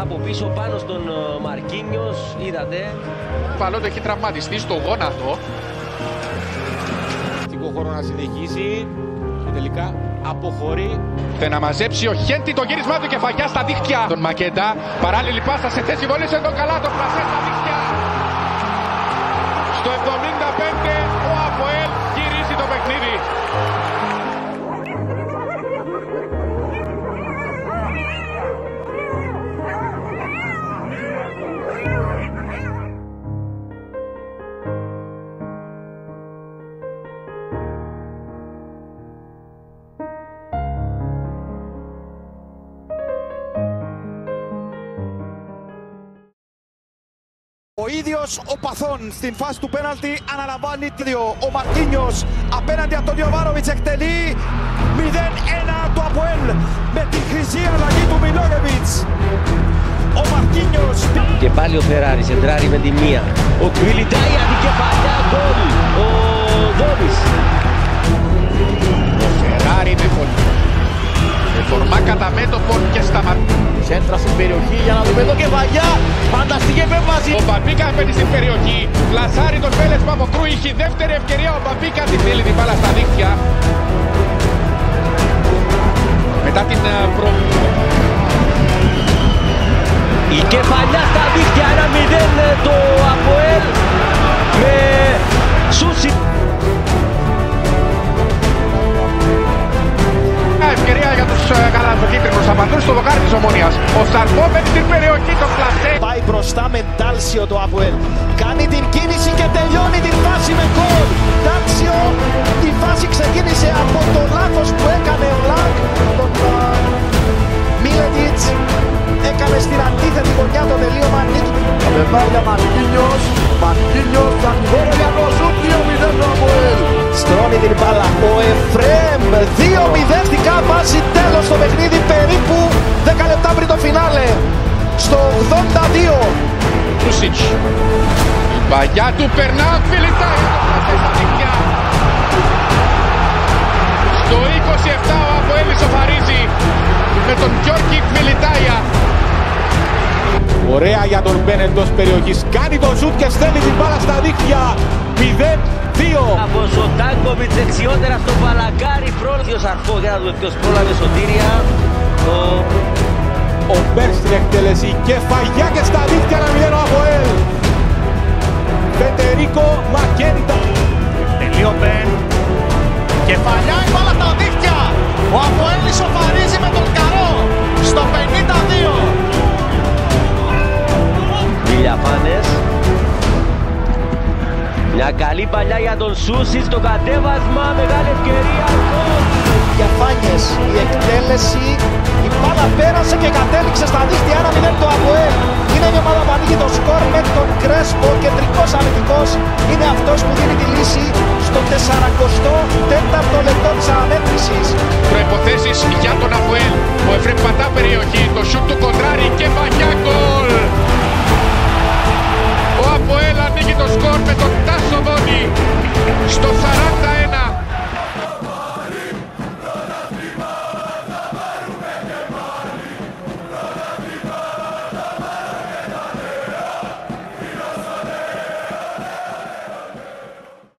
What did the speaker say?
Από πίσω πάνω στον Μαρκίνιος, είδατε. Παλότο έχει τραυματιστεί στο γόνατο. Ευτικό χώρο να συνεχίσει και τελικά αποχωρεί. Θε να μαζέψει ο Χέντι το γύρισμά του, κεφαλιά στα δίχτυα. Τον Μακέντα, παράλληλη πάσα σε θέση βολής εδώ καλά, τον πλασέ στα δίχτυα. Στο 75 ο Αποέλ γυρίζει το παιχνίδι. Ο ίδιος ο Παθών στην φάση του πέναλτι αναλαμβάνει ο Μαρκίνιος απέναντι από τον Ιωβάνοβιτς εκτελεί 0-1 το Αποέλ με τη χρυσή αλλαγή του Μιλόγεβιτς. Ο Μαρκίνιος. Και πάλι ο Φεράρι σεντράρει με τη μία. Ο Κβιλιτάια την κεφαλιά γκολ. Ο Δόμης. Ο Φεράρι με φορμά κατά μέτωπο και σταματά. Σέντρα στην περιοχή για να δούμε εδώ κεφαλιά. Φανταστική επέμβαση. Ο Μπαμπίκα μπαίνει στην περιοχή. Πλασάρει τον Πέλες Παποκρού. Είχε δεύτερη ευκαιρία. Ο Μπαμπίκα τη θέλει την μπάλα στα δίχτυα. Μετά την Η κεφαλιά στα δίχτυα 1-0 το Αποέλ με Σούσι. Ευκαιρία για τους καλαθοκίτρινους. Θα πατούν στο δοκάρι της Ομόνοιας. Ο Σαρπό μπαίνει στην περιοχή. Το πλασέ. Πάει μπροστά με Ντάλσιο το Αποέλ. Κάνει την κίνηση και τελειώνει την φάση με γκολ. Ντάλσιο, η φάση ξεκίνησε από το λάθος που έκανε ο Λακ. Τον Μίλετιτς έκανε στην αντίθετη γωνιά το τελείωμα νίκη. Τα πεντάρια Μαρκίνιος. Μαρκίνιος θα χώρε για το σουτ 2-0 το Αποέλ. Στρώνει την μπάλα ο Εφρέμ. 2-0 στην βάση. Τέλος στο παιχνίδι περίπου 10 λεπτά πριν το φινάλε. Στο 82. Τούσιτς. Η παγιά του περνά. Φιλιτάει το πλασέ στα δίχτυα. Στο 27 ο Αποέλ ισοφαρίζει με τον Γιώργη Κβιλιτάια. Ωραία για τον Μπεν εντός περιοχής. Κάνει το σουτ και στέλνει την μπάλα στα δίχτυα. 0-2. Από Ζωτάνκοβιτς δεξιότερα στο Παλαγκάρι. Πρόλαβε ο Σαρφό για να δούμε ποιος πρόλαβε σωτήρια. Ο Μπεν στην εκτέλεση. Κεφαλιά και στα δίχτυα 1-0 ο Αποέλ. Φεντερίκο Μακέντα. Τελείω Μπεν. Κεφαλιά η μπάλα στα δίχτυα. Ο Αποέλ ισοφαρίζει με τον Καρό. Στο 52. Βιλιαφάνες. Μια καλή παλιά για τον Σούση στο κατέβασμα. Μεγάλη ευκαιρία. Διαφάνειες, η εκτέλεση, η μπάλα πέρασε και κατέληξε στα δίχτυα 1-0 το Αποέλ. Είναι μια ομάδα που ανοίγει το σκορ με τον Κρέσπο, κεντρικός αμυντικός. Είναι αυτός που δίνει τη λύση στο 44ο λεπτό της αναμέτρησης. Προϋποθέσεις